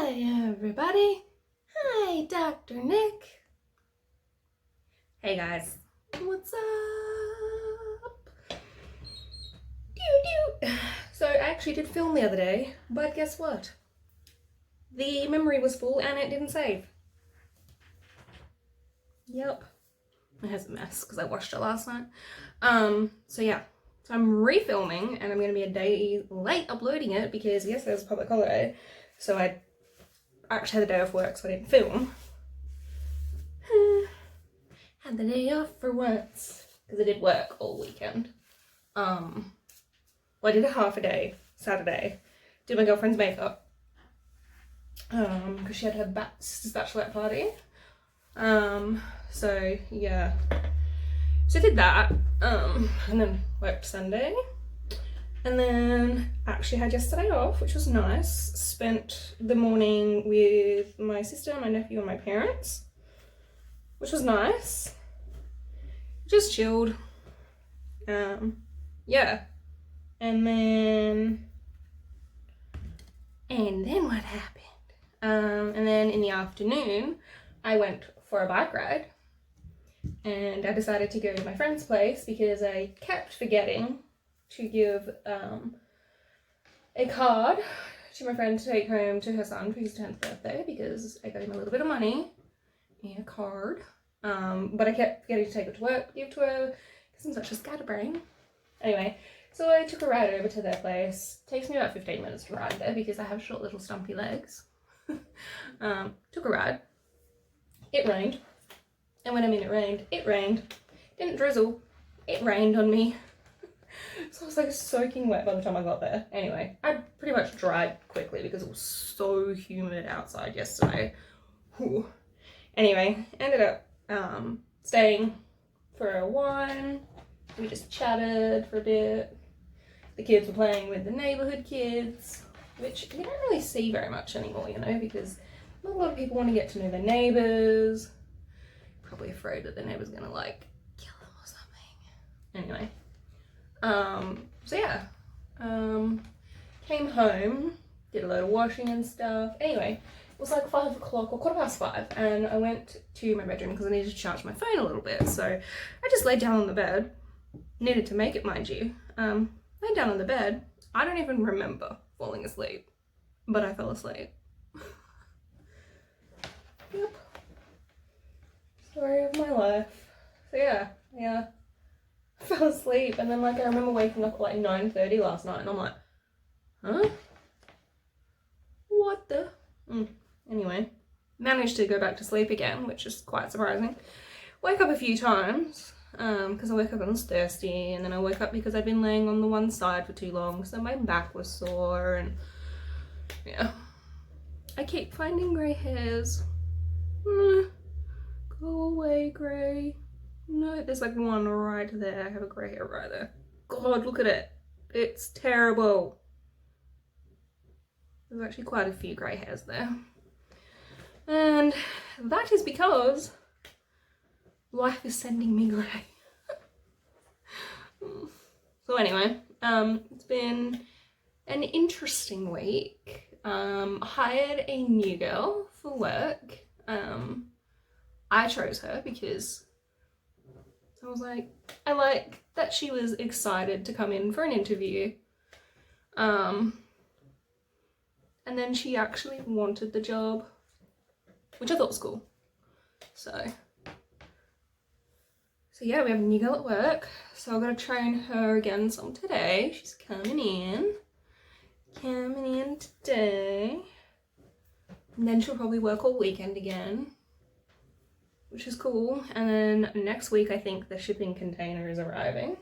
Hi everybody. Hi Dr. Nick. Hey guys. What's up? Doo. So I actually did film the other day, but guess what? The memory was full and it didn't save. Yep. It has a mess because I watched it last night. So yeah. So I'm refilming and I'm going to be a day late uploading it because yesterday was a public holiday. So I actually had the day off work, so I didn't film. Had the day off for once because I did work all weekend. Well, I did a half a day Saturday. Did my girlfriend's makeup because she had her sister's bachelorette party. So yeah. So I did that, and then worked Sunday, and then actually had yesterday off, which was nice. Spent the morning with my sister, my nephew, and my parents, which was nice. Just chilled. Yeah. And then what happened? And then in the afternoon, I went for a bike ride. And I decided to go to my friend's place because I kept forgetting to give a card to my friend to take home to her son for his 10th birthday because I got him a little bit of money and a card. But I kept forgetting to take it to work, give it to her because I'm such a scatterbrain. Anyway, so I took a ride over to their place. Takes me about 15 minutes to ride there because I have short little stumpy legs. Took a ride. It rained. And when I mean it rained. Didn't drizzle, it rained on me. So I was like soaking wet by the time I got there. Anyway, I pretty much dried quickly because it was so humid outside yesterday. Whew. Anyway, ended up staying for a while. We just chatted for a bit. The kids were playing with the neighborhood kids, which you don't really see very much anymore, you know, because not a lot of people want to get to know their neighbors. Probably afraid that the neighbor's gonna like kill them or something. Anyway, so yeah, came home, did a load of washing and stuff. Anyway, it was like 5 o'clock or 5:15, and I went to my bedroom because I needed to charge my phone a little bit. So I just laid down on the bed, needed to make it, mind you. Laid down on the bed. I don't even remember falling asleep, but I fell asleep. Yep. Story of my life. So yeah, I fell asleep and then like I remember waking up at like 9:30 last night and I'm like, huh? What the? Anyway, managed to go back to sleep again, which is quite surprising. Woke up a few times because I woke up and I was thirsty, and then I woke up because I'd been laying on the one side for too long, so my back was sore, and yeah. I keep finding grey hairs. Go away, grey. No, there's like one right there. I have a grey hair right there. God, look at it. It's terrible. There's actually quite a few grey hairs there. And that is because life is sending me grey. So anyway, it's been an interesting week. Hired a new girl for work. I chose her because I was like, I like that she was excited to come in for an interview. And then she actually wanted the job, which I thought was cool. So yeah, we have a new girl at work. So I'm gonna train her again some today. She's coming in today. And then she'll probably work all weekend again, which is cool. And then next week, I think the shipping container is arriving.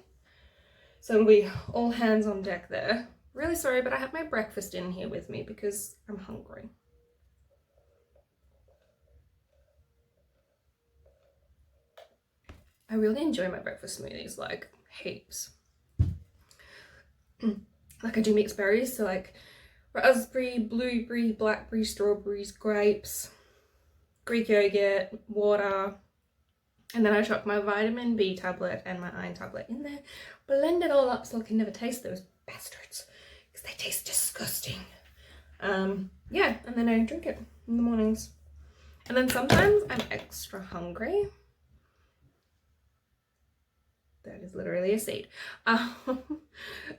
So it'll be all hands on deck there. Really sorry, but I have my breakfast in here with me because I'm hungry. I really enjoy my breakfast smoothies, like heaps. Like I do mixed berries, so like raspberry, blueberry, blackberry, strawberries, grapes, Greek yogurt, water, and then I chuck my vitamin B tablet and my iron tablet in there, blend it all up so I can never taste those bastards because they taste disgusting. Yeah, and and then I drink it in the mornings. And then sometimes I'm extra hungry. That is literally a seed. Sometimes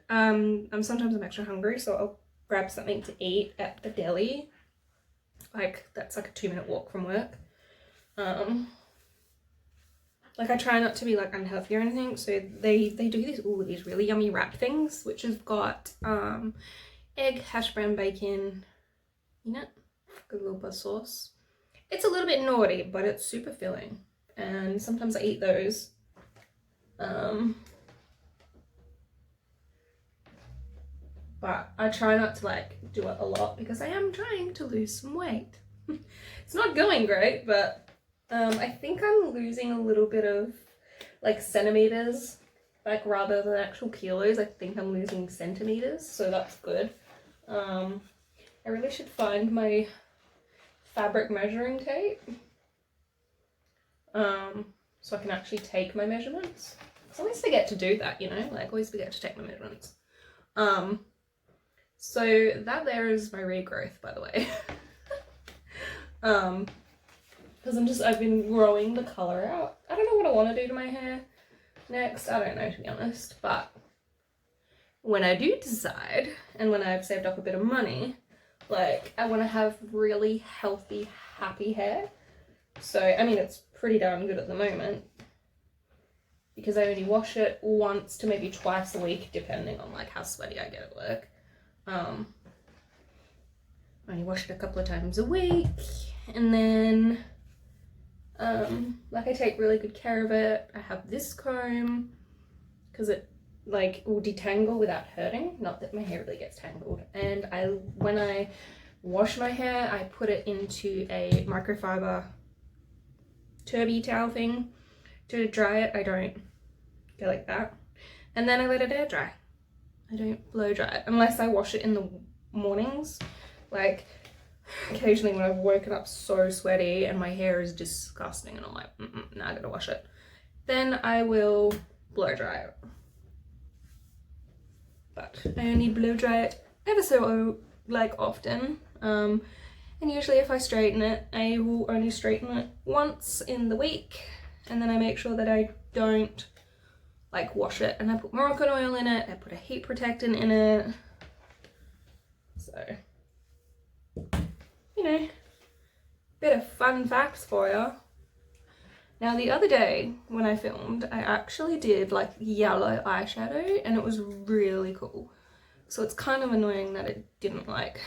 I'm extra hungry, so I'll grab something to eat at the deli. Like, that's like a 2-minute walk from work. Like, I try not to be like unhealthy or anything, so they do these really yummy wrap things, which have got egg, hash brown bacon in it, good little buzz sauce. It's a little bit naughty, but it's super filling, and sometimes I eat those. But I try not to like do it a lot because I am trying to lose some weight. It's not going great, but I think I'm losing a little bit of like centimeters, like rather than actual kilos. I think I'm losing centimeters, so that's good. I really should find my fabric measuring tape, so I can actually take my measurements. I always forget to do that, you know, like always forget to take my measurements. So that there is my regrowth, by the way. Because I've been growing the colour out. I don't know what I want to do to my hair next. I don't know, to be honest. But when I do decide, and when I've saved up a bit of money, like, I want to have really healthy, happy hair. So, I mean, it's pretty darn good at the moment, because I only wash it once to maybe twice a week, depending on like how sweaty I get at work. I only wash it a couple of times a week, and then like I take really good care of it. I have this comb because it like will detangle without hurting, not that my hair really gets tangled. And when I wash my hair, I put it into a microfiber turby towel thing to dry it. I don't go like that, and then I let it air dry. I don't blow dry it unless I wash it in the mornings. Like occasionally when I've woken up so sweaty and my hair is disgusting and I'm like, now I gotta wash it, then I will blow dry it. But I only blow dry it ever so like often. And usually if I straighten it, I will only straighten it once in the week, and then I make sure that I don't like wash it, and I put Moroccan oil in it, I put a heat protectant in it. So, you know, bit of fun facts for you. Now the other day when I filmed, I actually did like yellow eyeshadow, and it was really cool. So it's kind of annoying that it didn't like,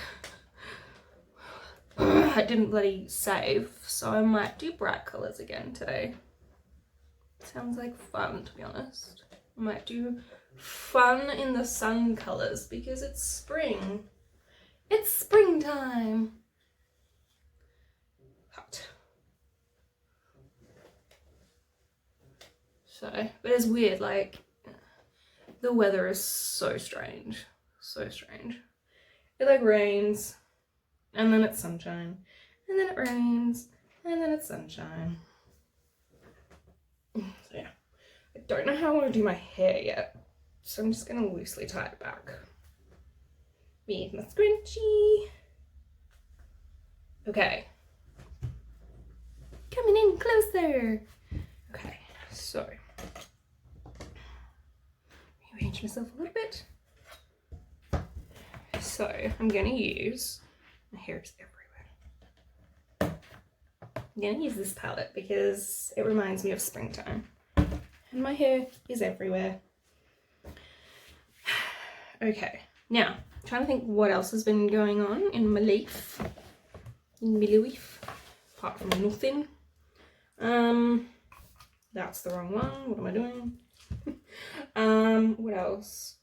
I didn't bloody save, so I might do bright colours again today. Sounds like fun, to be honest. I might do fun in the sun colours because it's spring. It's springtime. Hot. So, but it's weird, like, the weather is so strange. So strange. It like rains, and then it's sunshine, and then it rains, and then it's sunshine. So yeah, I don't know how I want to do my hair yet, so I'm just going to loosely tie it back. Me with my scrunchie. Okay. Coming in closer. Okay, so rearrange myself a little bit. So I'm going to use, my hair is everywhere. I'm going to use this palette because it reminds me of springtime. And my hair is everywhere. Okay, now, I'm trying to think what else has been going on in my life. Apart from nothing. That's the wrong one. What am I doing? What else?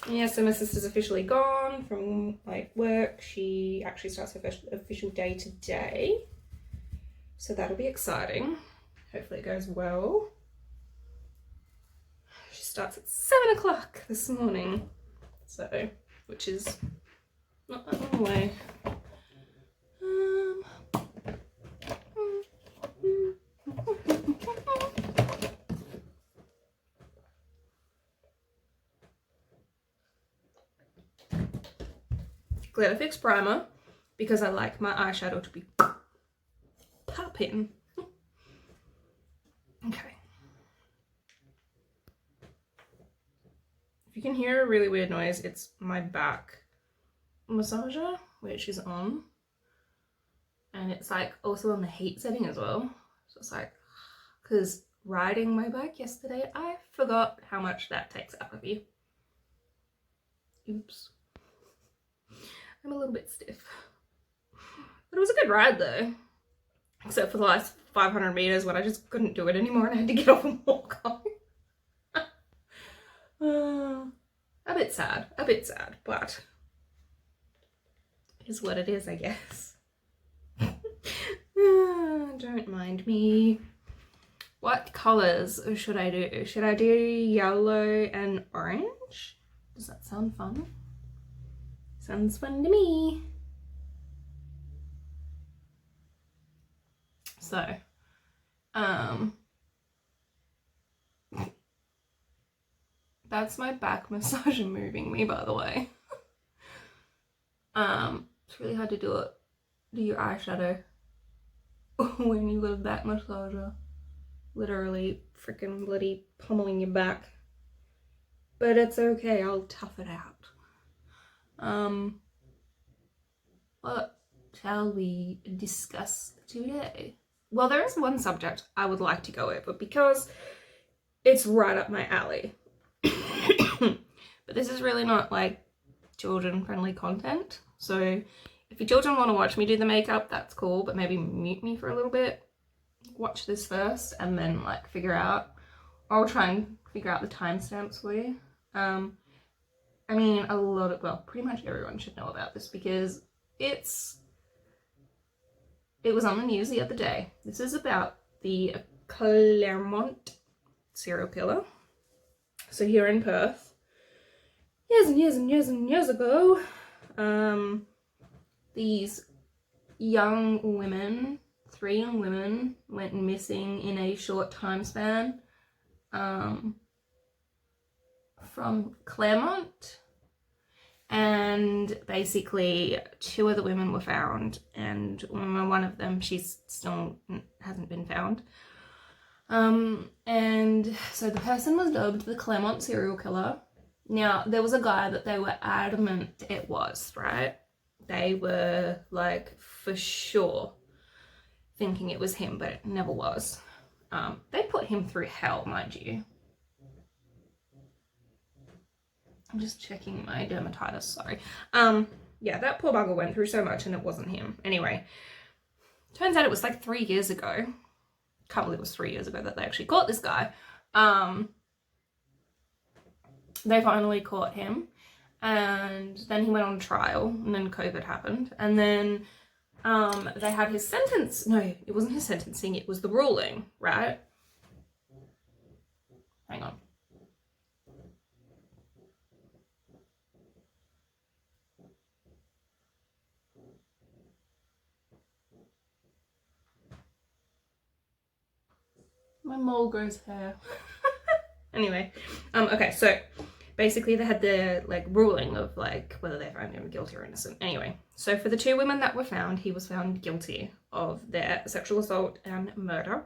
Yeah, so my sister's officially gone from like work. She actually starts her first official day today. So that'll be exciting. Hopefully it goes well. She starts at 7 o'clock this morning. So, which is not that long away. Glitter Fix Primer because I like my eyeshadow to be popping. Okay. If you can hear a really weird noise, it's my back massager, which is on. And it's like also on the heat setting as well. So it's like, because riding my bike yesterday, I forgot how much that takes out of you. Oops. I'm a little bit stiff. But it was a good ride though. Except for the last 500 meters when I just couldn't do it anymore and I had to get off and walk home. A bit sad, but it is what it is, I guess. Don't mind me. What colours should I do? Should I do yellow and orange? Does that sound fun? Sounds fun to me. So, that's my back massager moving me, by the way. It's really hard to do your eyeshadow when you got a back massager literally freaking bloody pummeling your back. But it's okay, I'll tough it out. What shall we discuss today? Well, there is one subject I would like to go over because it's right up my alley. But this is really not like children friendly content. So if your children want to watch me do the makeup, that's cool, but maybe mute me for a little bit. Watch this first and then like figure out, I'll try and figure out the timestamps for you. I mean, pretty much everyone should know about this because it was on the news the other day. This is about the Claremont serial killer. So here in Perth, years and years and years and years ago, these young women, 3 young women, went missing in a short time span from Claremont, and basically 2 of the women were found, and one of them, she's still hasn't been found. And so the person was dubbed the Claremont serial killer. Now, there was a guy that they were adamant it was, right? They were like for sure thinking it was him, but it never was. They put him through hell, mind you. I'm just checking my dermatitis, sorry. Yeah, that poor bugger went through so much and it wasn't him. Anyway, turns out it was like 3 years ago. Can't believe it was 3 years ago that they actually caught this guy. They finally caught him, and then he went on trial, and then COVID happened, and then they had his sentence. No, it wasn't his sentencing, it was the ruling, right? Hang on. My mole grows hair. Anyway, okay, so basically they had the like ruling of like whether they found him guilty or innocent. Anyway, so for the 2 women that were found, he was found guilty of their sexual assault and murder.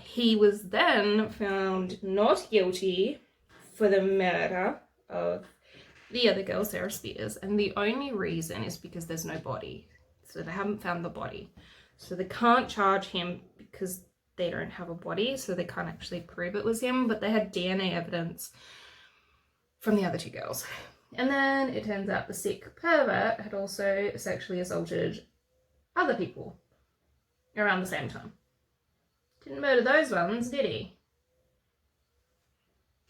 He was then found not guilty for the murder of the other girl, Sarah Spears, and the only reason is because there's no body. So they haven't found the body. So they can't charge him because they don't have a body, so they can't actually prove it was him, but they had DNA evidence from the other 2 girls. And then it turns out the sick pervert had also sexually assaulted other people around the same time. Didn't murder those ones, did he?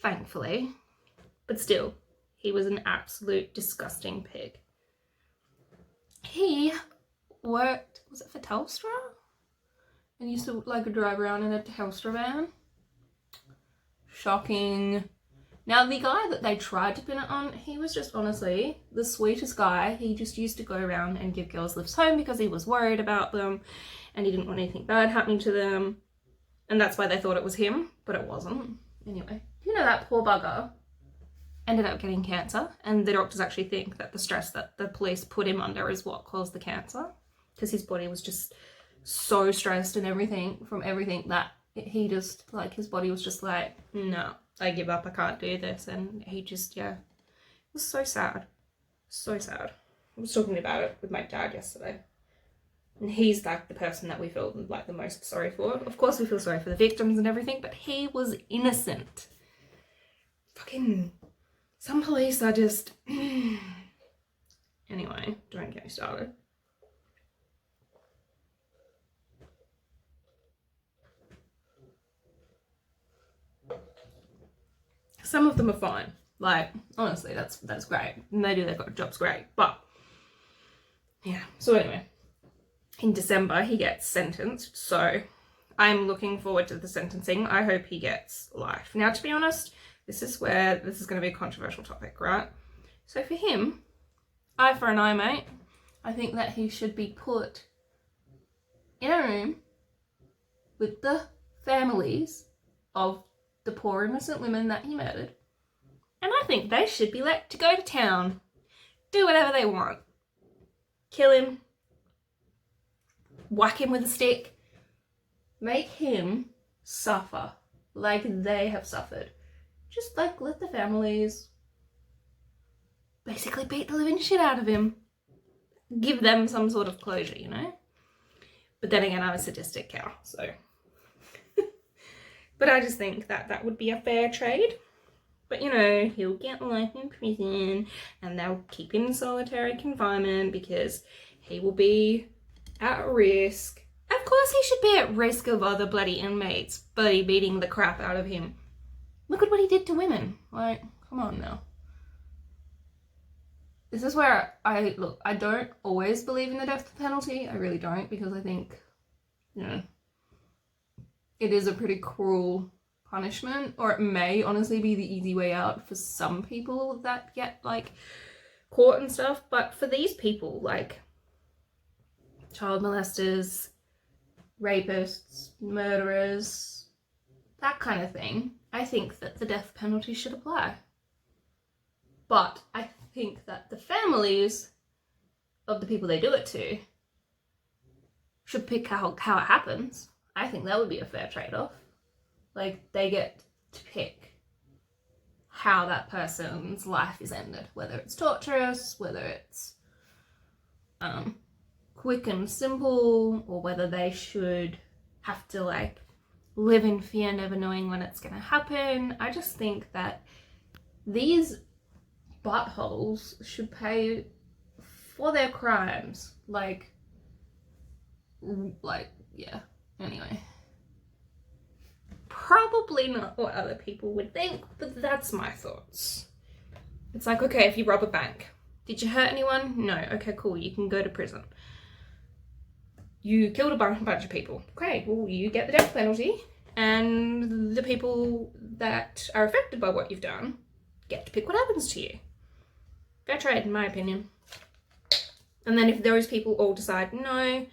Thankfully. But still, he was an absolute disgusting pig. He worked, was it for Telstra? And used to like drive around in a Telstra van. Shocking. Now the guy that they tried to pin it on, he was just honestly the sweetest guy. He just used to go around and give girls lifts home because he was worried about them and he didn't want anything bad happening to them. And that's why they thought it was him, but it wasn't. Anyway, you know that poor bugger ended up getting cancer, and the doctors actually think that the stress that the police put him under is what caused the cancer, because his body was just so stressed and everything from everything that he just, like, his body was just like, no, I give up, I can't do this. And he just, yeah, it was so sad. So sad. I was talking about it with my dad yesterday. And he's like the person that we feel like the most sorry for. Of course we feel sorry for the victims and everything, but he was innocent. Fucking, some police are just... Anyway, don't get me started. Some of them are fine. Like, honestly, that's great. And they do their jobs great. But, yeah. So anyway, in December, he gets sentenced. So I'm looking forward to the sentencing. I hope he gets life. Now, to be honest, this is going to be a controversial topic, right? So for him, eye for an eye, mate. I think that he should be put in a room with the families of the poor innocent women that he murdered. And I think they should be let to go to town. Do whatever they want. Kill him. Whack him with a stick. Make him suffer like they have suffered. Just like let the families basically beat the living shit out of him. Give them some sort of closure, you know? But then again, I'm a sadistic cow, so... But I just think that that would be a fair trade. But, you know, he'll get life in prison and they'll keep him in solitary confinement because he will be at risk. Of course he should be at risk of other bloody inmates bloody beating the crap out of him. Look at what he did to women. Like, come on now. This is where I don't always believe in the death penalty. I really don't, because I think, you know, it is a pretty cruel punishment, or it may honestly be the easy way out for some people that get like caught and stuff. But for these people, like child molesters, rapists, murderers, that kind of thing, I think that the death penalty should apply. But I think that the families of the people they do it to should pick how it happens. I think that would be a fair trade-off. Like, they get to pick how that person's life is ended, whether it's torturous, whether it's quick and simple, or whether they should have to like live in fear, never knowing when it's going to happen. I just think that these buttholes should pay for their crimes. Like, yeah. Anyway. Probably not what other people would think, but that's my thoughts. It's like, okay, if you rob a bank, did you hurt anyone? No. Okay, cool, you can go to prison. You killed a bunch of people. Okay, well, you get the death penalty, and the people that are affected by what you've done get to pick what happens to you. Fair trade, in my opinion. And then if those people all decide, no,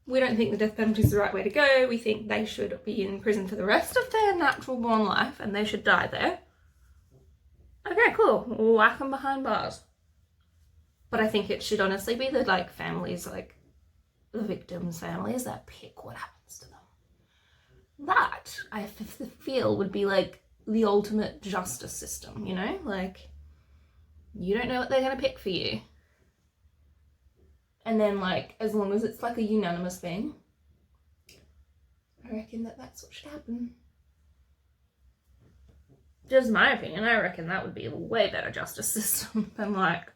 we don't think the death penalty is the right way to go, we think they should be in prison for the rest of their natural born life and they should die there. Okay, cool. We'll whack them behind bars. But I think it should honestly be the like families, like the victims' families, that pick what happens to them. That, I feel, would be like the ultimate justice system, you know? Like, you don't know what they're going to pick for you. And then, like, as long as it's like a unanimous thing, I reckon that that's what should happen. Just my opinion, I reckon that would be a way better justice system than like,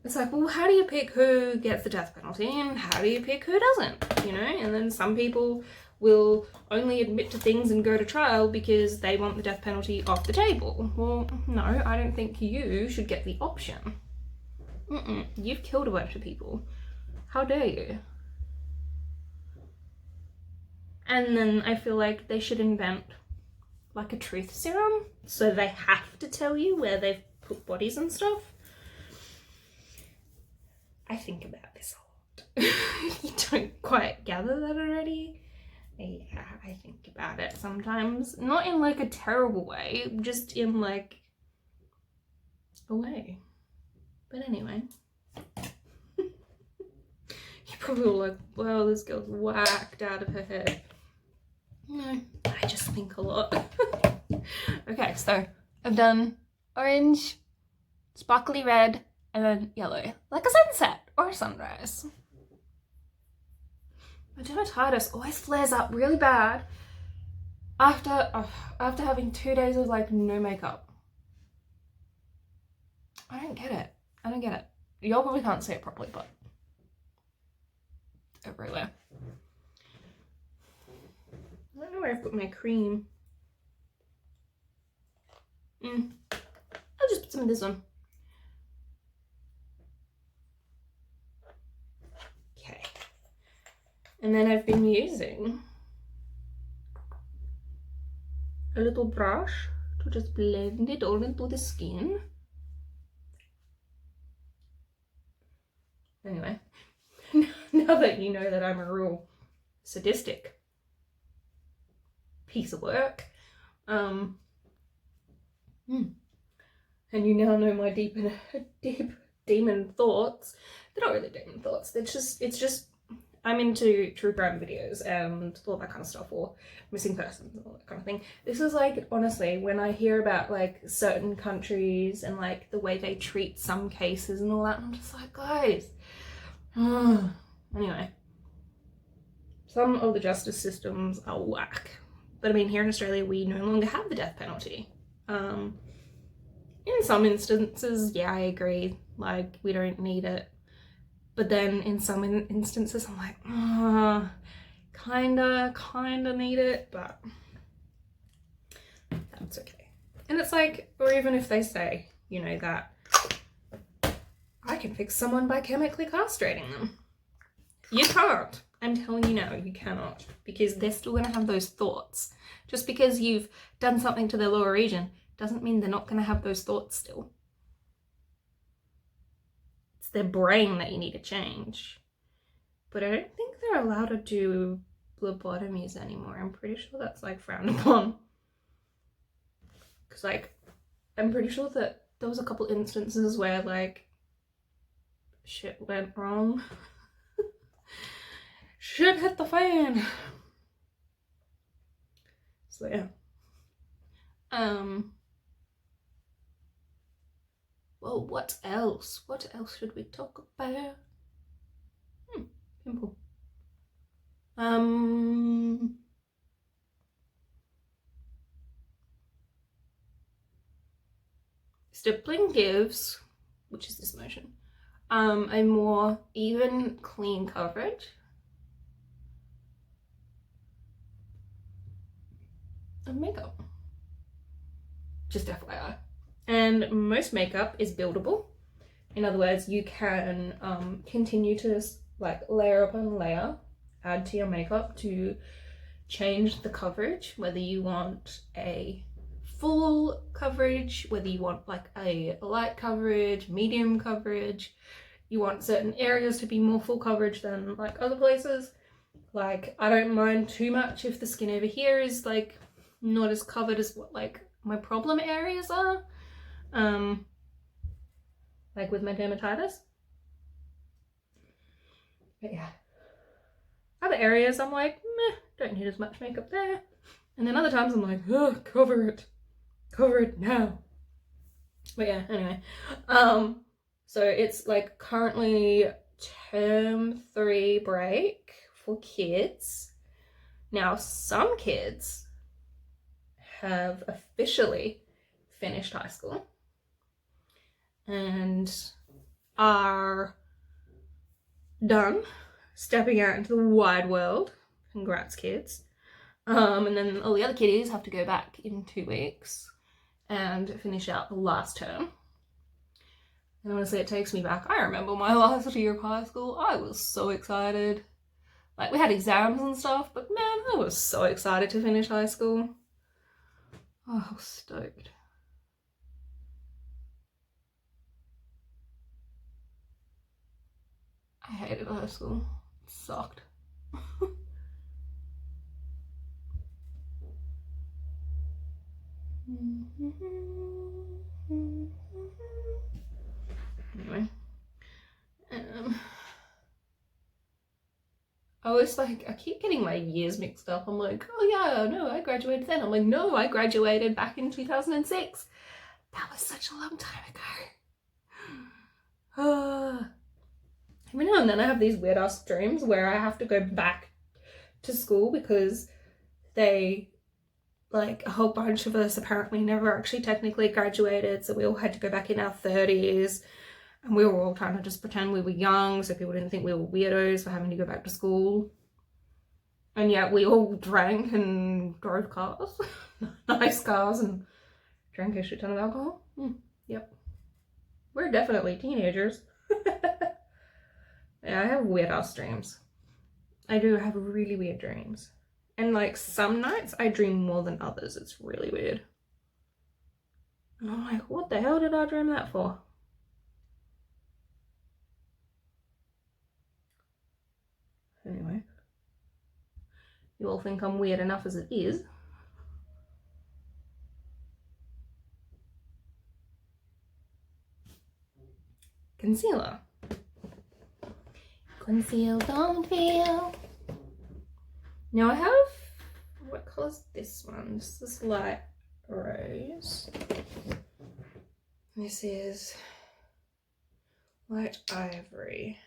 it's like, well, how do you pick who gets the death penalty and how do you pick who doesn't, you know? And then some people will only admit to things and go to trial because they want the death penalty off the table. Well, no, I don't think you should get the option. You've killed a bunch of people. How dare you? And then I feel like they should invent like a truth serum, so they have to tell you where they've put bodies and stuff. I think about this a lot. You don't quite gather that already? Yeah, I think about it sometimes. Not in like a terrible way, just in like away. But anyway, you probably were like, wow, this girl's whacked out of her head. No, I just think a lot. Okay, so I've done orange, sparkly red, and then yellow, like a sunset or a sunrise. My dermatitis always flares up really bad after having 2 days of like no makeup. I don't get it. I don't get it. Y'all probably can't see it properly, but it's everywhere. I don't know where I've put my cream. I'll just put some of this on. Okay. And then I've been using a little brush to just blend it all into the skin. Anyway, now that you know that I'm a real sadistic piece of work, and you now know my deep demon thoughts. They're not really demon thoughts. It's just I'm into true crime videos and all that kind of stuff, or missing persons and all that kind of thing. This is like, honestly, when I hear about like certain countries and like the way they treat some cases and all that, I'm just like, guys. Anyway, some of the justice systems are whack. But I mean, here in Australia, we no longer have the death penalty. In some instances, yeah, I agree. Like, we don't need it. But then in some instances, I'm like, kinda need it, but that's okay. And it's like, or even if they say, you know, that I can fix someone by chemically castrating them. You can't. I'm telling you now, you cannot. Because they're still gonna have those thoughts. Just because you've done something to their lower region doesn't mean they're not gonna have those thoughts still. It's their brain that you need to change. But I don't think they're allowed to do lobotomies anymore. I'm pretty sure that's like frowned upon. Because like, I'm pretty sure that there was a couple instances where like shit went wrong. Shit hit the fan. So yeah. Well, what else? What else should we talk about? Pimple. Stippling gives, which is this motion, a more even, clean coverage. Of makeup. Just FYI. And most makeup is buildable. In other words, you can continue to like layer upon layer, add to your makeup to change the coverage, whether you want a full coverage, whether you want like a light coverage, medium coverage, you want certain areas to be more full coverage than like other places. Like, I don't mind too much if the skin over here is like not as covered as what like my problem areas are, like with my dermatitis. But yeah, other areas I'm like, meh, don't need as much makeup there. And then other times I'm like, oh, cover it now. But yeah, anyway, so it's like currently term 3 break for kids. Now some kids have officially finished high school and are done stepping out into the wide world. Congrats, kids. And then all the other kiddies have to go back in 2 weeks and finish out the last term. And honestly, it takes me back. I remember my last year of high school. I was so excited. Like, we had exams and stuff, but man, I was so excited to finish high school. Oh, I was stoked. I hated high school. It sucked. Anyway. I was like, I keep getting my years mixed up. I'm like, oh yeah, no, I graduated then. I'm like, no, I graduated back in 2006. That was such a long time ago. Every now and then I have these weird ass dreams where I have to go back to school because they, like, a whole bunch of us apparently never actually technically graduated, so we all had to go back in our 30s, and we were all trying to just pretend we were young so people didn't think we were weirdos for having to go back to school. And yet we all drank and drove cars, nice cars, and drank a shit ton of alcohol. Yep. We're definitely teenagers. Yeah, I have weird ass dreams. I do have really weird dreams. And like some nights I dream more than others. It's really weird. And I'm like, what the hell did I dream that for? Anyway. You all think I'm weird enough as it is. Concealer. Conceal, don't feel. Now I have, what colour is this one? This is light rose. This is light ivory.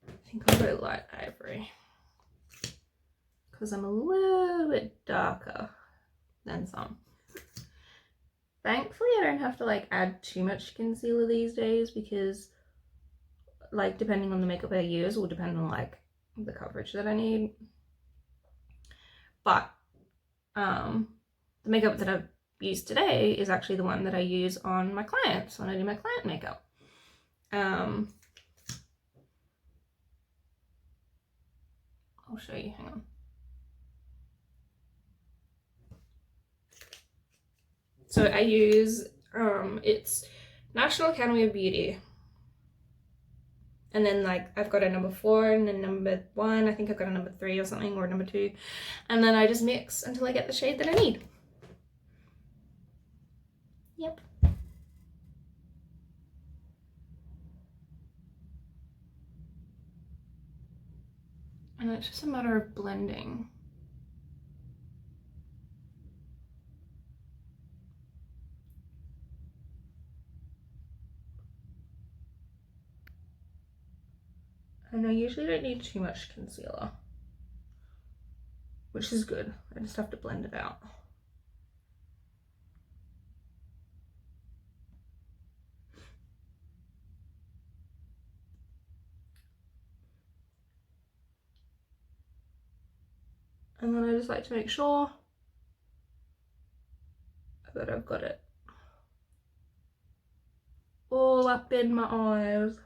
I think I'll go light ivory because I'm a little bit darker than some. Thankfully I don't have to like add too much concealer these days because, like, depending on the makeup I use will depend on like the coverage that I need. But the makeup that I've used today is actually the one that I use on my clients when I do my client makeup. I'll show you, hang on. So I use, it's National Academy of Beauty. And then like I've got a number 4 and then number 1. I think I've got a number 3 or something, or number 2. And then I just mix until I get the shade that I need. Yep. And it's just a matter of blending. And I usually don't need too much concealer, which is good. I just have to blend it out. And then I just like to make sure that I've got it all up in my eyes.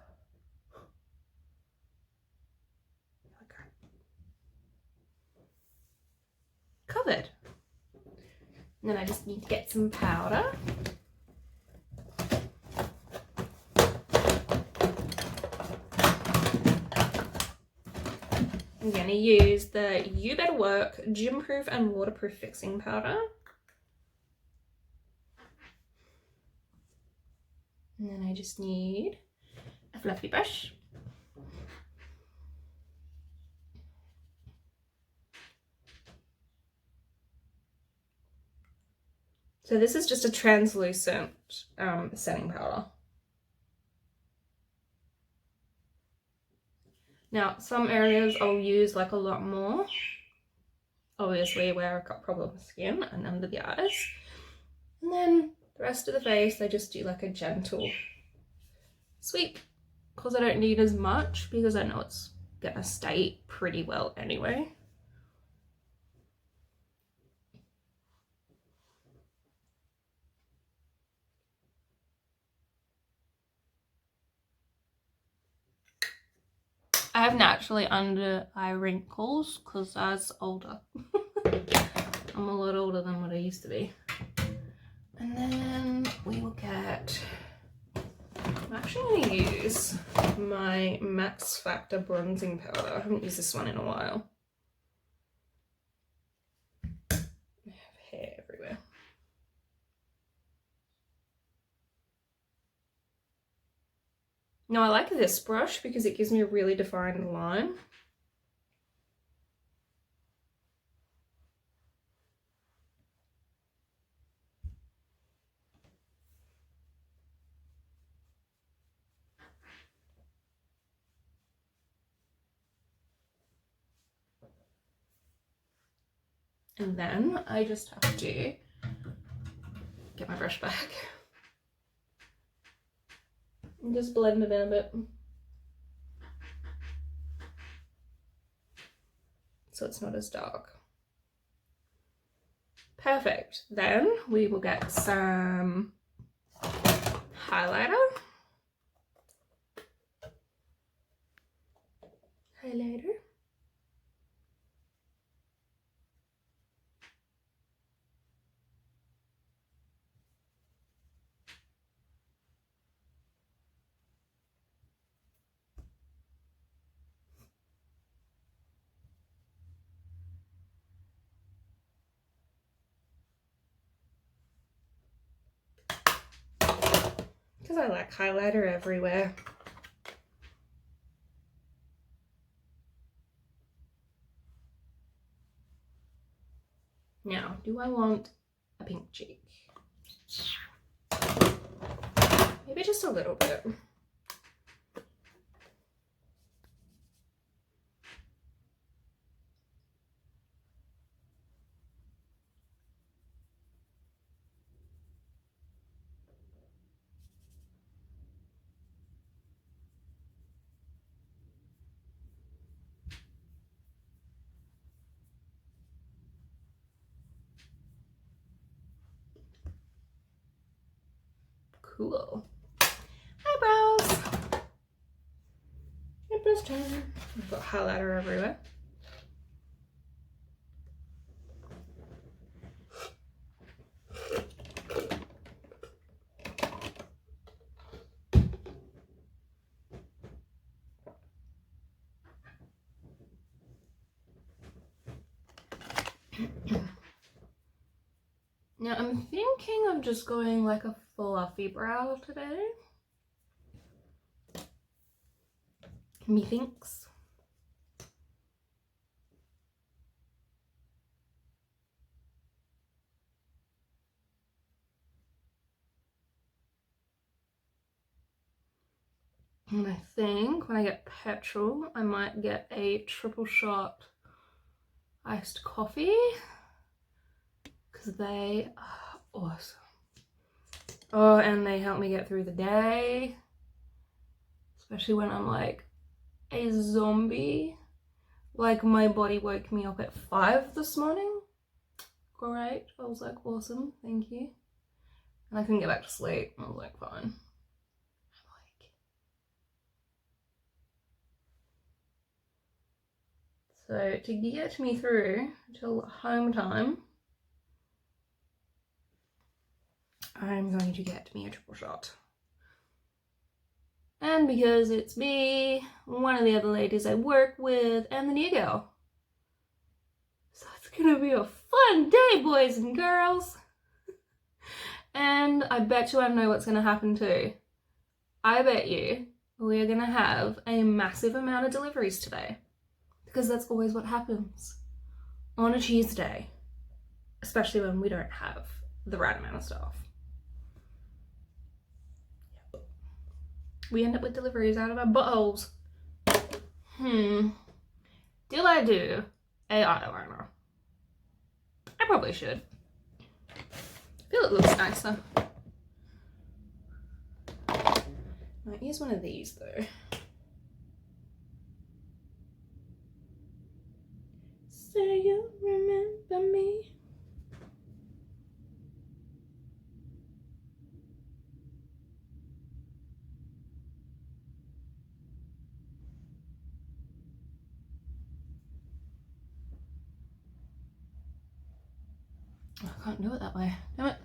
Okay. Covered. And then I just need to get some powder. I'm going to use the You Better Work Gym Proof and Waterproof Fixing Powder. And then I just need a fluffy brush. So this is just a translucent setting powder. Now, some areas I'll use like a lot more. Obviously where I've got problem skin and under the eyes. And then the rest of the face, I just do like a gentle sweep because I don't need as much because I know it's gonna stay pretty well anyway. I have naturally under eye wrinkles because I was older. I'm a lot older than what I used to be. And then we will get, I'm actually going to use my Max Factor bronzing powder. I haven't used this one in a while. I have hair everywhere. Now I like this brush because it gives me a really defined line. And then I just have to get my brush back and just blend it in a bit so it's not as dark. Perfect. Then we will get some highlighter. Because I like highlighter everywhere. Now, do I want a pink cheek? Maybe just a little bit. Cool. Eyebrows. Eyebrows time. I've got highlighter everywhere. Now I'm thinking of just going like a fluffy brow today. Methinks. And I think when I get petrol, I might get a triple shot iced coffee because they are awesome. Oh, and they help me get through the day, especially when I'm like a zombie. Like my body woke me up at 5 this morning. Great. I was like, awesome, thank you. And I couldn't get back to sleep. I was like, fine. So to get me through till home time, I'm going to get me a triple shot. And because it's me, one of the other ladies I work with, and the new girl. So it's gonna be a fun day, boys and girls. And I bet you I know what's gonna happen too. I bet you we're gonna have a massive amount of deliveries today. Because that's always what happens on a Tuesday. Especially when we don't have the right amount of staff. We end up with deliveries out of our buttholes. Do I do a eyeliner? I probably should. I feel it looks nicer. Might use one of these though. Say you remember me. I can't do it that way. Damn it.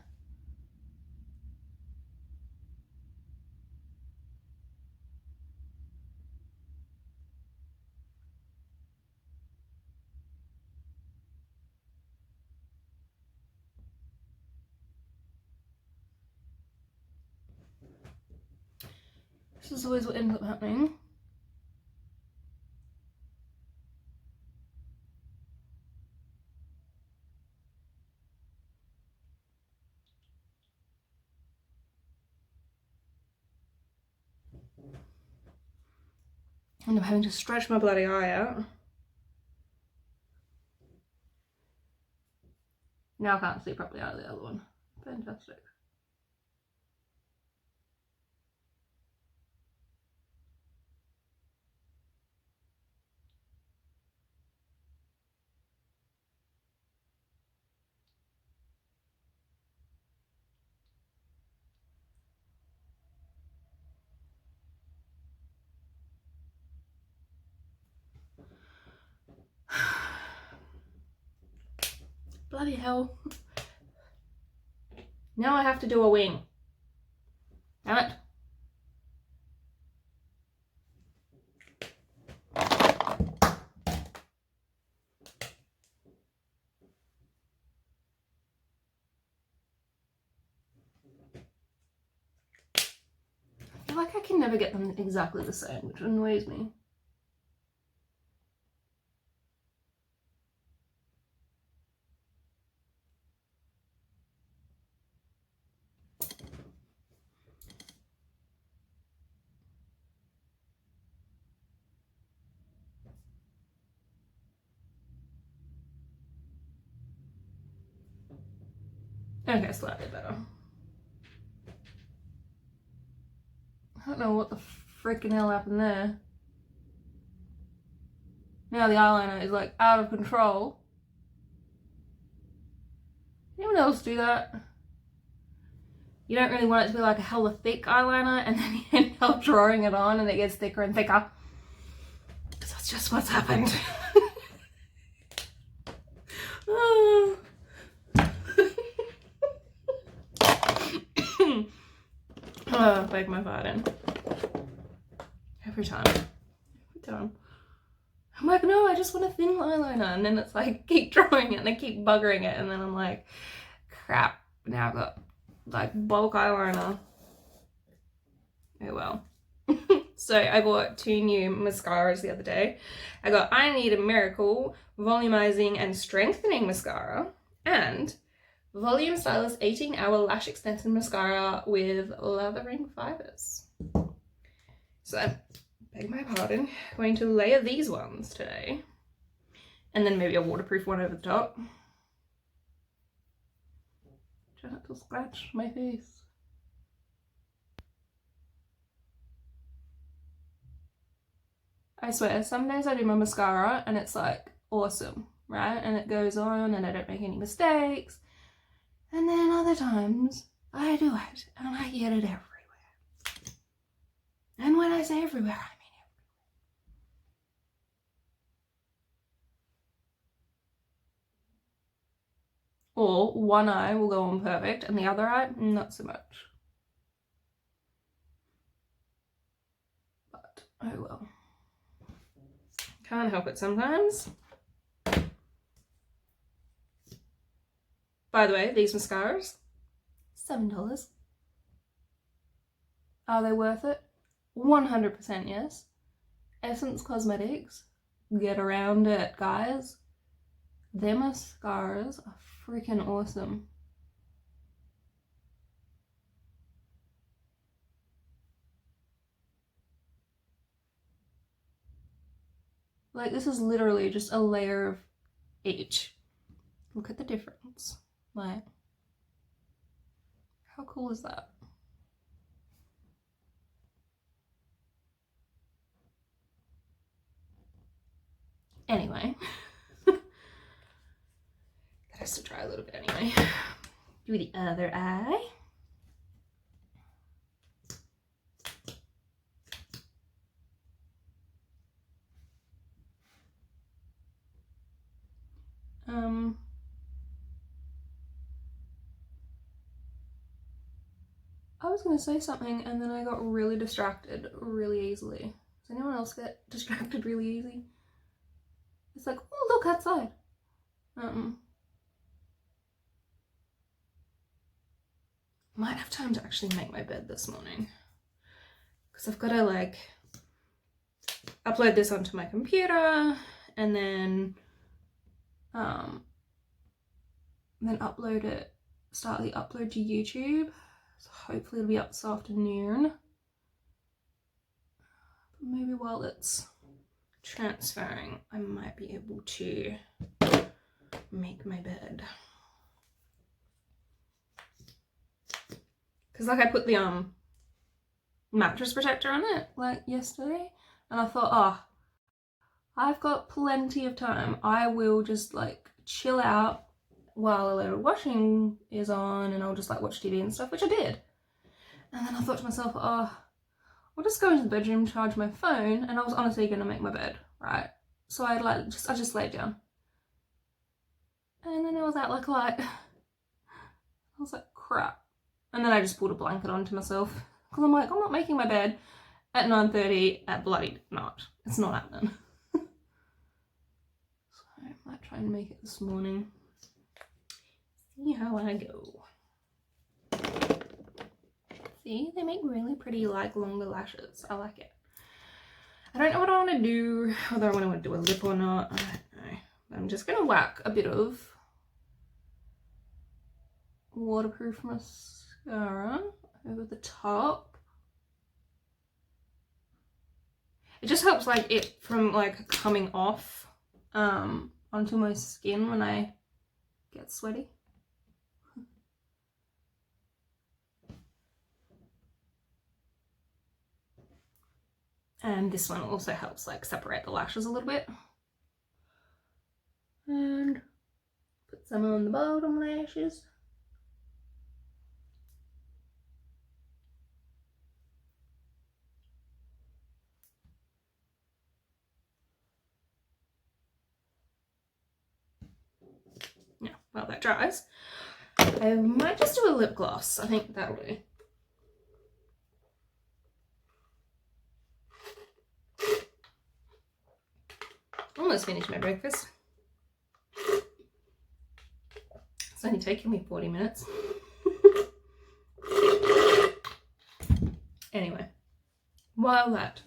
This is always what ends up happening. And I'm having to stretch my bloody eye out. Now I can't see properly out of the other one. Fantastic. Bloody hell. Now I have to do a wing. Damn it. I feel like I can never get them exactly the same, which annoys me. Okay, slightly better. I don't know what the freaking hell happened there. Now the eyeliner is like out of control. Anyone else do that? You don't really want it to be like a hella thick eyeliner and then you end up drawing it on and it gets thicker and thicker. Because that's just what's happened. Oh, beg my pardon. Every time. I'm like, no, I just want a thin eyeliner. And then it's like, keep drawing it and I keep buggering it. And then I'm like, crap, now I've got like bulk eyeliner. Oh well. So I bought 2 new mascaras the other day. I got I Need a Miracle Volumizing and Strengthening Mascara and Volume Stylist 18-Hour Lash Extension Mascara with Lathering Fibers. So, beg my pardon, going to layer these ones today. And then maybe a waterproof one over the top. Try not to scratch my face. I swear, some days I do my mascara and it's like awesome, right? And it goes on and I don't make any mistakes. And then other times I do it and I get it everywhere. And when I say everywhere, I mean everywhere. Or one eye will go on perfect and the other eye, not so much. But, oh well. Can't help it sometimes. By the way, these mascaras, $7. Are they worth it? 100% yes. Essence Cosmetics, get around it, guys. Their mascaras are freaking awesome. Like, this is literally just a layer of each. Look at the difference. Like, how cool is that? Anyway. That has to dry a little bit anyway. Do the other eye. I was gonna say something and then I got really distracted really easily. Does anyone else get distracted really easy? It's like, oh look outside. Might have time to actually make my bed this morning because I've got to like upload this onto my computer and then upload it, start the upload to YouTube. So hopefully it'll be up this afternoon. But maybe while it's transferring, I might be able to make my bed. Because like I put the mattress protector on it like yesterday, and I thought, oh, I've got plenty of time. I will just like chill out while a load of washing is on, and I'll just like watch TV and stuff, which I did. And then I thought to myself, oh, I'll just go into the bedroom, charge my phone, and I was honestly gonna make my bed, right? So I just laid down. And then it was at like light. I was like, crap. And then I just pulled a blanket onto myself. Because I'm like, I'm not making my bed at 9:30 at bloody night. It's not happening. So I might try and make it this morning. See how I go. See, they make really pretty like longer lashes. I like it. I don't know what I want to do, whether I want to do a lip or not. I don't know. I'm just going to whack a bit of waterproof mascara over the top. It just helps like it from like coming off onto my skin when I get sweaty. And this one also helps like separate the lashes a little bit. And put some on the bottom lashes. Yeah, while that dries, I might just do a lip gloss. I think that'll do. Almost finished my breakfast. It's only taking me 40 minutes. Anyway, while that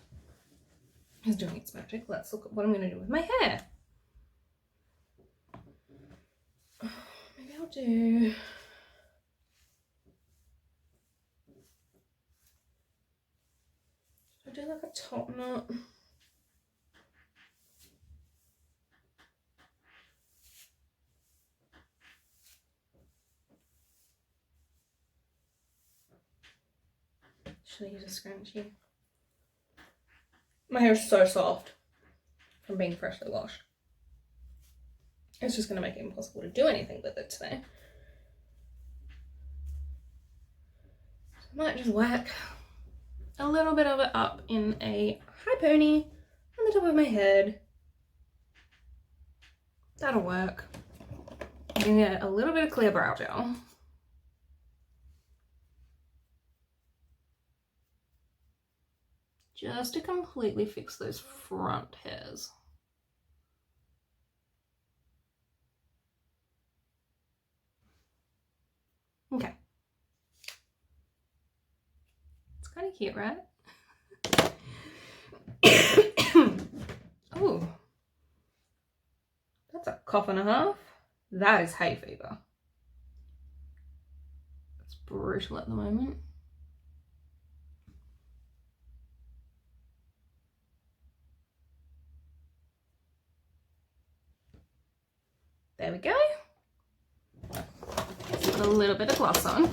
is doing its magic, let's look at what I'm going to do with my hair. Maybe I'll do... Should I do like a top knot? Should I use a scrunchie? My hair is so soft from being freshly washed. It's just going to make it impossible to do anything with it today. So I might just whack a little bit of it up in a high pony on the top of my head. That'll work. I'm going to get a little bit of clear brow gel. Just to completely fix those front hairs. Okay. It's kind of cute, right? Oh, that's a cough and a half. That is hay fever. It's brutal at the moment. There we go. Let's put a little bit of gloss on.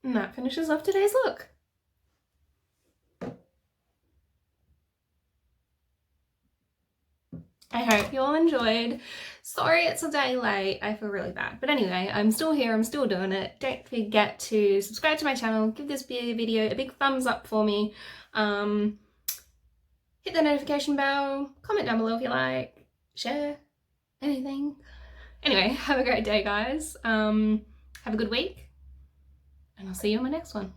And that finishes off today's look. I hope you all enjoyed. Sorry it's a day late, I feel really bad. But anyway, I'm still here, I'm still doing it. Don't forget to subscribe to my channel, give this video a big thumbs up for me. Hit the notification bell, comment down below if you like, share, anything. Anyway, have a great day guys. Have a good week, and I'll see you on my next one.